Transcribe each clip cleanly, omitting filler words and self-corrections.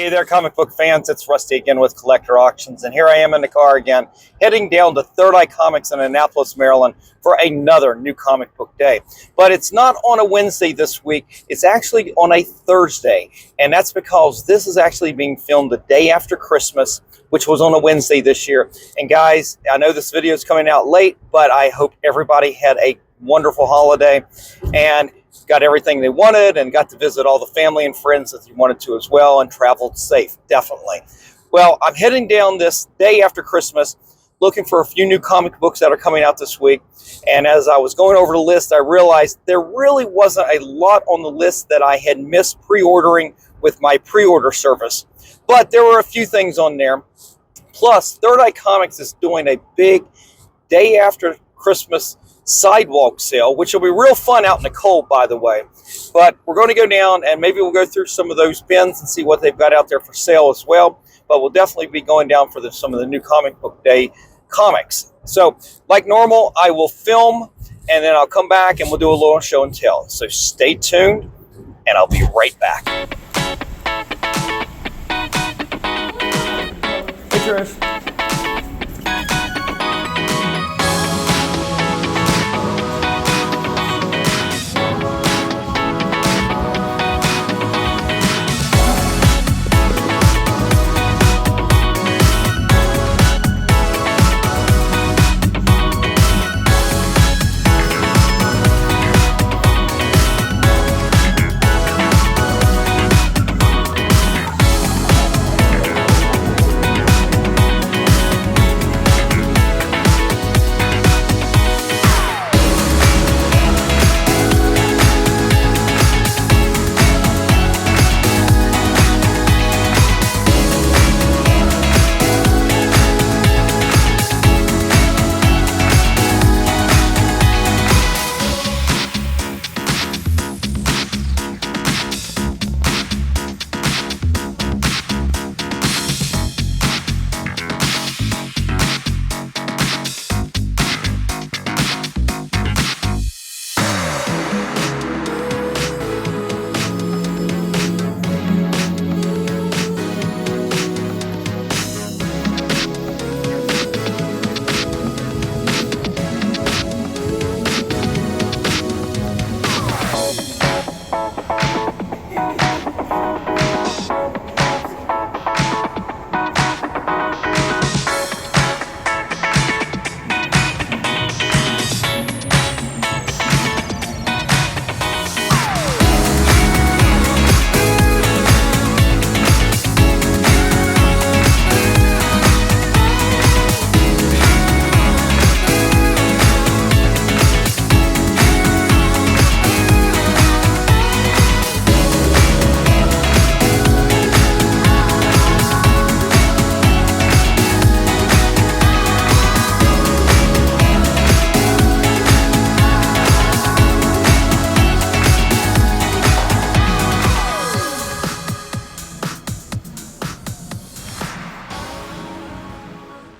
Hey there, comic book fans. It's Rusty again with Collector Auctions, and here I am in the car again, heading down to Third Eye Comics in Annapolis, Maryland for another new comic book day. But it's not on a Wednesday this week. It's actually on a Thursday, and that's because this is actually being filmed the day after Christmas, which was on a Wednesday this year. And guys, I know this video is coming out late, but I hope everybody had a wonderful holiday and got everything they wanted and got to visit all the family and friends that you wanted to as well, and traveled safe, definitely. Well, I'm heading down this day after Christmas looking for a few new comic books that are coming out this week. And as I was going over the list, I realized there really wasn't a lot on the list that I had missed pre-ordering with my pre-order service. But there were a few things on there. Plus, Third Eye Comics is doing a big day after Christmas sidewalk sale, which will be real fun out in the cold, by the way. But we're going to go down and maybe we'll go through some of those bins and see what they've got out there for sale as well. But we'll definitely be going down for some of the new comic book day comics. So like normal, I will film and then I'll come back and we'll do a little show and tell. So stay tuned and I'll be right back. Hey Trish.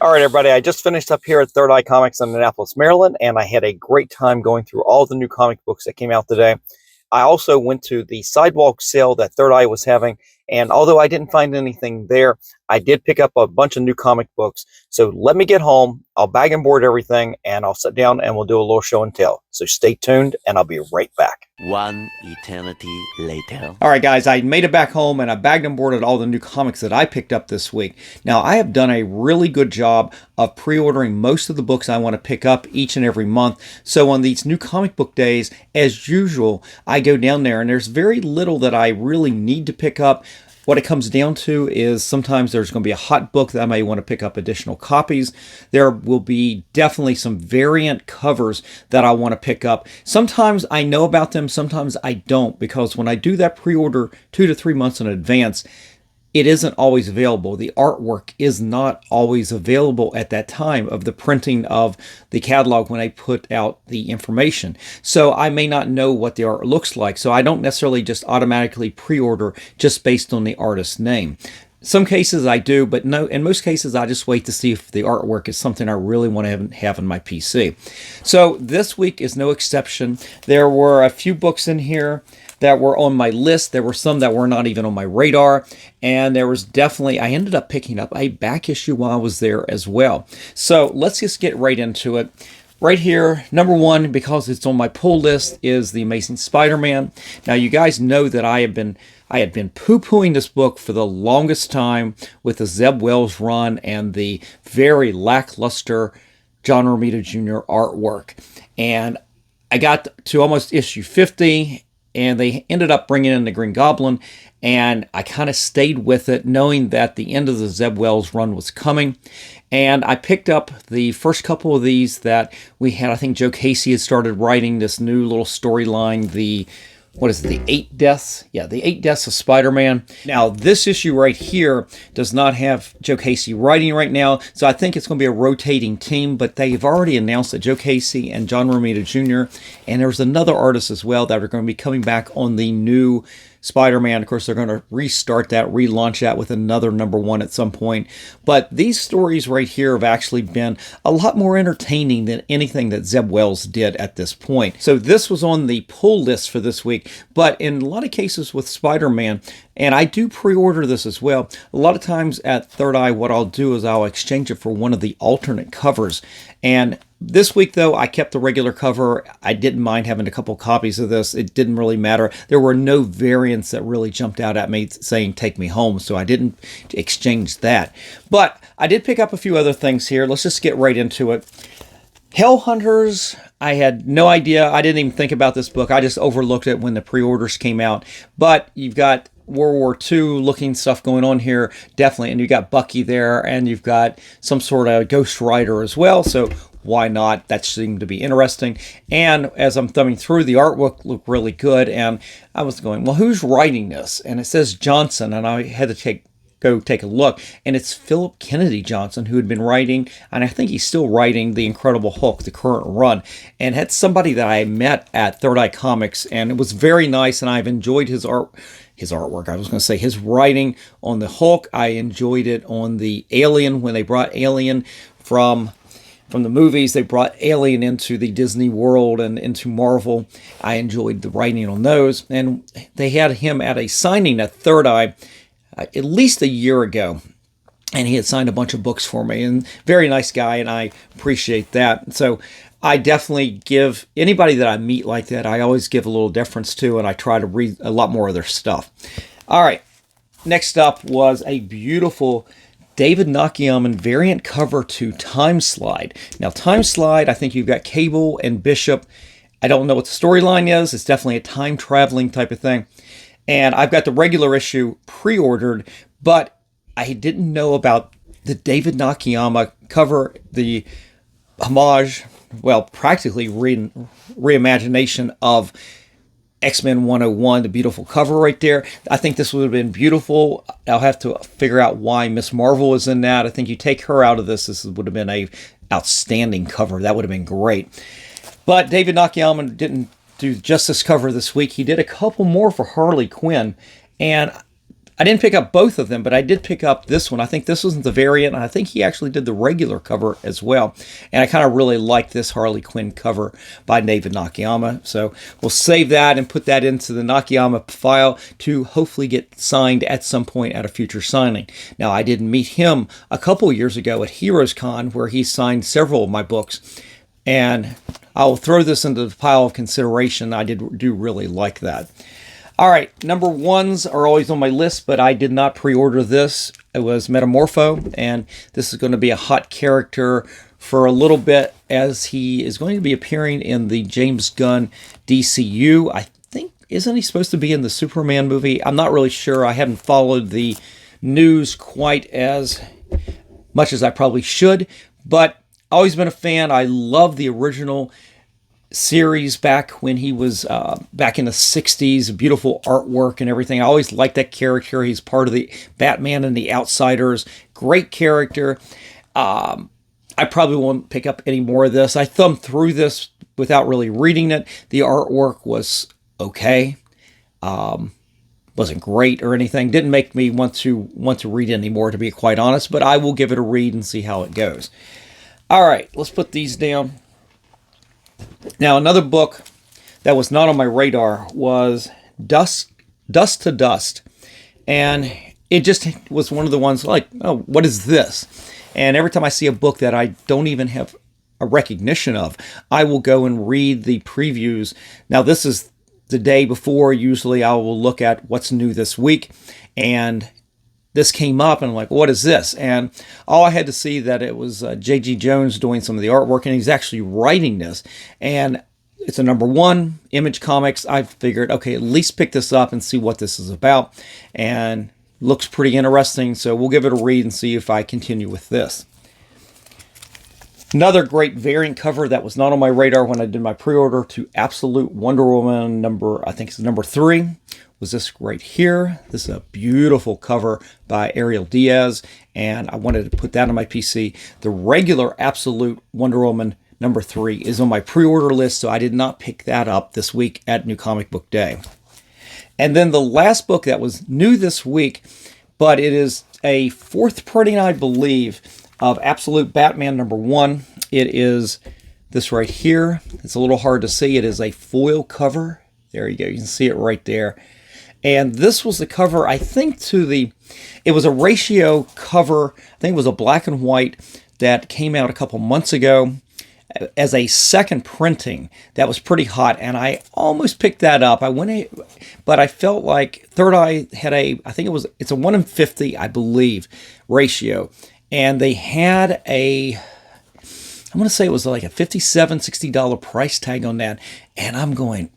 All right, everybody, I just finished up here at Third Eye Comics in Annapolis, Maryland, and I had a great time going through all the new comic books that came out today. I also went to the sidewalk sale that Third Eye was having, and although I didn't find anything there, I did pick up a bunch of new comic books. So let me get home, I'll bag and board everything, and I'll sit down and we'll do a little show and tell. So stay tuned, and I'll be right back. One eternity later. All right, guys, I made it back home and I bagged and boarded all the new comics that I picked up this week. Now, I have done a really good job of pre-ordering most of the books I want to pick up each and every month. So on these new comic book days, as usual, I go down there and there's very little that I really need to pick up. What it comes down to is sometimes there's going to be a hot book that I may want to pick up additional copies. There will be definitely some variant covers that I want to pick up. Sometimes I know about them, sometimes I don't, because when I do that pre-order 2 to 3 months in advance, it isn't always available. The artwork is not always available at that time of the printing of the catalog when I put out the information. So I may not know what the art looks like. So I don't necessarily just automatically pre-order just based on the artist's name. Some cases I do, but no, in most cases I just wait to see if the artwork is something I really want to have on my PC. So this week is no exception. There were a few books in here that were on my list. There were some that were not even on my radar. And there was definitely, I ended up picking up a back issue while I was there as well. So let's just get right into it. Right here, number one, because it's on my pull list, is The Amazing Spider-Man. Now, you guys know that I had been poo-pooing this book for the longest time with the Zeb Wells run and the very lackluster John Romita Jr. artwork. And I got to almost issue 50, and they ended up bringing in the Green Goblin, and I kind of stayed with it, knowing that the end of the Zeb Wells run was coming. And I picked up the first couple of these that we had. I think Joe Casey had started writing this new little storyline, the 8 Deaths? Yeah, the 8 Deaths of Spider-Man. Now, this issue right here does not have Joe Casey writing right now, so I think it's going to be a rotating team, but they've already announced that Joe Casey and John Romita Jr., and there's another artist as well that are going to be coming back on the new Spider-Man. Of course, they're going to restart that, relaunch that with another number one at some point. But these stories right here have actually been a lot more entertaining than anything that Zeb Wells did at this point. So this was on the pull list for this week. But in a lot of cases with Spider-Man, and I do pre-order this as well, a lot of times at Third Eye, what I'll do is I'll exchange it for one of the alternate covers. And this week, though, I kept the regular cover. I didn't mind having a couple copies of this. It didn't really matter. There were no variants that really jumped out at me saying, take me home, so I didn't exchange that. But I did pick up a few other things here. Let's just get right into it. Hell Hunters, I had no idea. I didn't even think about this book. I just overlooked it when the pre-orders came out. But you've got World War II looking stuff going on here, definitely. And you've got Bucky there, and you've got some sort of Ghost Rider as well. So why not? That seemed to be interesting. And as I'm thumbing through, the artwork looked really good. And I was going, well, who's writing this? And it says Johnson. And I had to go take a look. And it's Philip Kennedy Johnson, who had been writing, and I think he's still writing The Incredible Hulk, the current run. And that's somebody that I met at Third Eye Comics. And it was very nice. And I've enjoyed his artwork. I was going to say his writing on the Hulk. I enjoyed it on the Alien when they brought Alien from the movies. They brought Alien into the Disney World and into Marvel. I enjoyed the writing on those. And they had him at a signing at Third Eye at least a year ago. And he had signed a bunch of books for me. And very nice guy, and I appreciate that. So I definitely give anybody that I meet like that, I always give a little deference to, and I try to read a lot more of their stuff. All right. Next up was a beautiful David Nakayama variant cover to Time Slide. Now, Time Slide, I think you've got Cable and Bishop. I don't know what the storyline is. It's definitely a time-traveling type of thing. And I've got the regular issue pre-ordered, but I didn't know about the David Nakayama cover, the homage, well, practically reimagination of X-Men 101, the beautiful cover right there. I think this would have been beautiful. I'll have to figure out why Miss Marvel is in that. I think you take her out of this, this would have been a outstanding cover. That would have been great. But David Nakayama didn't do just this cover this week. He did a couple more for Harley Quinn, and I didn't pick up both of them, but I did pick up this one. I think this wasn't the variant, and I think he actually did the regular cover as well. And I kind of really like this Harley Quinn cover by David Nakayama. So we'll save that and put that into the Nakayama file to hopefully get signed at some point at a future signing. Now, I did meet him a couple years ago at Heroes Con, where he signed several of my books. And I'll throw this into the pile of consideration. I do really like that. All right, number ones are always on my list, but I did not pre-order this. It was Metamorpho, and this is going to be a hot character for a little bit, as he is going to be appearing in the James Gunn DCU. I think, isn't he supposed to be in the Superman movie? I'm not really sure. I haven't followed the news quite as much as I probably should, but always been a fan. I love the original series back when he was back in the 60s, beautiful artwork and everything. I always liked that character. He's part of the Batman and the Outsiders. Great character. I probably won't pick up any more of this. I thumbed through this without really reading it. The artwork was okay. wasn't great or anything. Didn't make me want to read anymore, to be quite honest, but I will give it a read and see how it goes. All right, let's put these down. Now, another book that was not on my radar was Dust to Dust. And it just was one of the ones like, oh, what is this? And every time I see a book that I don't even have a recognition of, I will go and read the previews. Now, this is the day before. Usually I will look at what's new this week. And this came up and I'm like, what is this? And all I had to see that it was J.G. Jones doing some of the artwork, and he's actually writing this. And it's a #1 Image Comics. I figured, okay, at least pick this up and see what this is about. And looks pretty interesting, so we'll give it a read and see if I continue with this. Another great variant cover that was not on my radar when I did my pre-order to Absolute Wonder Woman I think it's #3, was this right here. This is a beautiful cover by Ariel Diaz, and I wanted to put that on my PC. The regular Absolute Wonder Woman #3 is on my pre-order list, so I did not pick that up this week at New Comic Book Day. And then the last book that was new this week, but it is a 4th printing, I believe, of Absolute Batman #1. It is this right here. It's a little hard to see. It is a foil cover. There you go. You can see it right there. And this was the cover, I think, it was a ratio cover. I think it was a black and white that came out a couple months ago as a second printing. That was pretty hot, and I almost picked that up. But I felt like Third Eye had it's a 1 in 50, I believe, ratio. And they had I want to say it was like a $57, $60 price tag on that. And I'm going,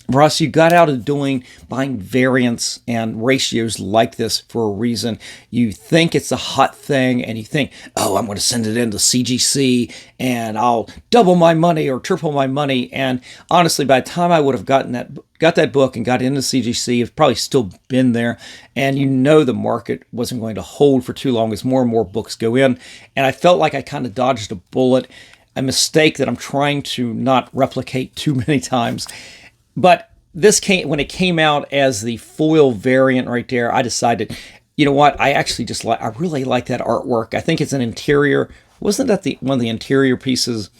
Ross, you got out of buying variants and ratios like this for a reason. You think it's a hot thing, and you think, oh, I'm going to send it into CGC and I'll double my money or triple my money. And honestly, by the time I would have got that book and got into CGC, it's probably still been there. And the market wasn't going to hold for too long as more and more books go in. And I felt like I kind of dodged a bullet, a mistake that I'm trying to not replicate too many times. But when it came out as the foil variant right there, I decided, you know what? I really like that artwork. I think it's an interior. Wasn't that one of the interior pieces?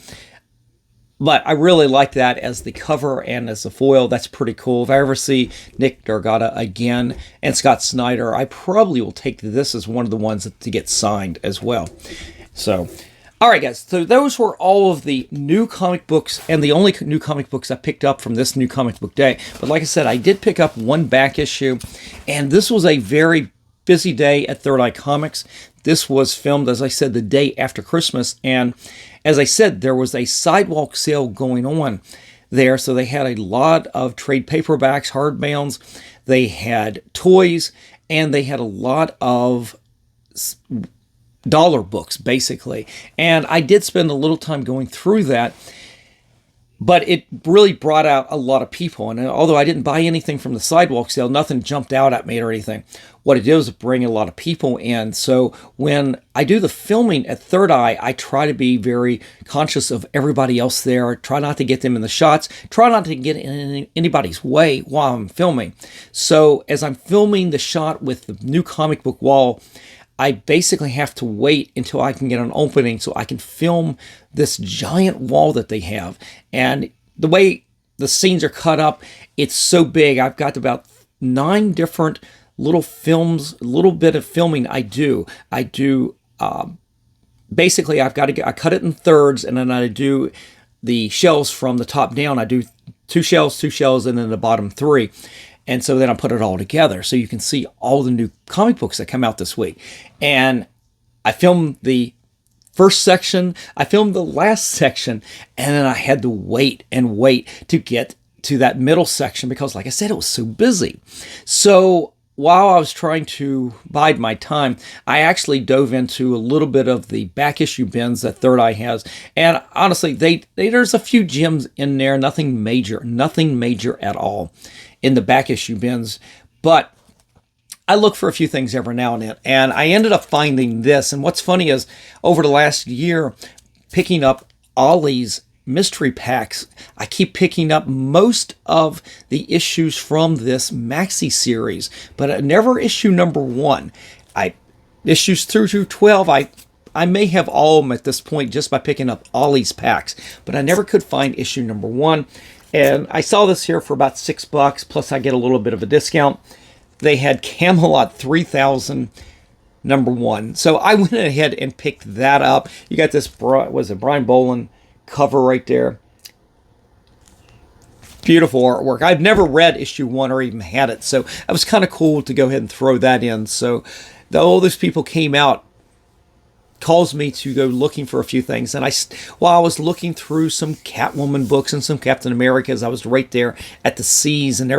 But I really like that as the cover and as the foil. That's pretty cool. If I ever see Nick Dargata again and Scott Snyder, I probably will take this as one of the ones to get signed as well. So, all right, guys, so those were all of the new comic books and the only new comic books I picked up from this New Comic Book Day. But like I said, I did pick up one back issue, and this was a very busy day at Third Eye Comics. This was filmed, as I said, the day after Christmas, and as I said, there was a sidewalk sale going on there, so they had a lot of trade paperbacks, hardbounds, they had toys, and they had a lot of dollar books, basically. And I did spend a little time going through that, but it really brought out a lot of people. And although I didn't buy anything from the sidewalk sale, nothing jumped out at me or anything. What it did was bring a lot of people in. So when I do the filming at Third Eye, I try to be very conscious of everybody else there. Try not to get them in the shots. Try not to get in anybody's way while I'm filming. So as I'm filming the shot with the new comic book wall, I basically have to wait until I can get an opening so I can film this giant wall that they have. And the way the scenes are cut up, it's so big. I've got about 9 different little films, a little bit of filming I do. Basically, I cut it in thirds, and then I do the shells from the top down. I do 2 shells, and then the bottom 3. And so then I put it all together so you can see all the new comic books that come out this week. And I filmed the first section, I filmed the last section, and then I had to wait to get to that middle section because, like I said, it was so busy. So while I was trying to bide my time, I actually dove into a little bit of the back issue bins that Third Eye has. And honestly, there's a few gems in there, nothing major at all in the back issue bins. But I look for a few things every now and then, and I ended up finding this. And what's funny is over the last year, picking up Ollie's mystery packs, I keep picking up most of the issues from this maxi series, but never issue number 1. Issues through 12, I may have all of them at this point just by picking up all these packs, but I never could find issue number 1. And I saw this here for about $6, plus I get a little bit of a discount. They had Camelot 3000 number 1. So I went ahead and picked that up. You got this, was it Brian Boland cover right there. Beautiful artwork. I've never read issue 1 or even had it, so it was kind of cool to go ahead and throw that in. So all those people came out, caused me to go looking for a few things. And while I was looking through some Catwoman books and some Captain Americas, I was right there at the C's, and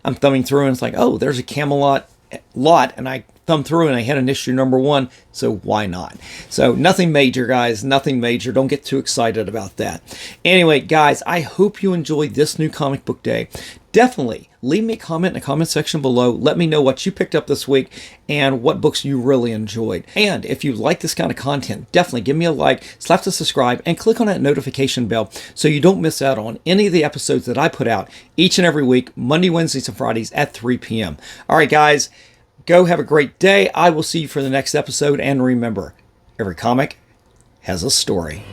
I'm thumbing through, and it's like, oh, there's a Camelot lot, and I thumbed through and I had an issue number 1, so why not? So nothing major, guys, nothing major. Don't get too excited about that. Anyway, guys, I hope you enjoyed this new comic book day. Definitely leave me a comment in the comment section below. Let me know what you picked up this week and what books you really enjoyed. And if you like this kind of content, definitely give me a like, slap the subscribe, and click on that notification bell so you don't miss out on any of the episodes that I put out each and every week, Monday, Wednesdays, and Fridays at 3 p.m. All right, guys, go have a great day. I will see you for the next episode. And remember, every comic has a story.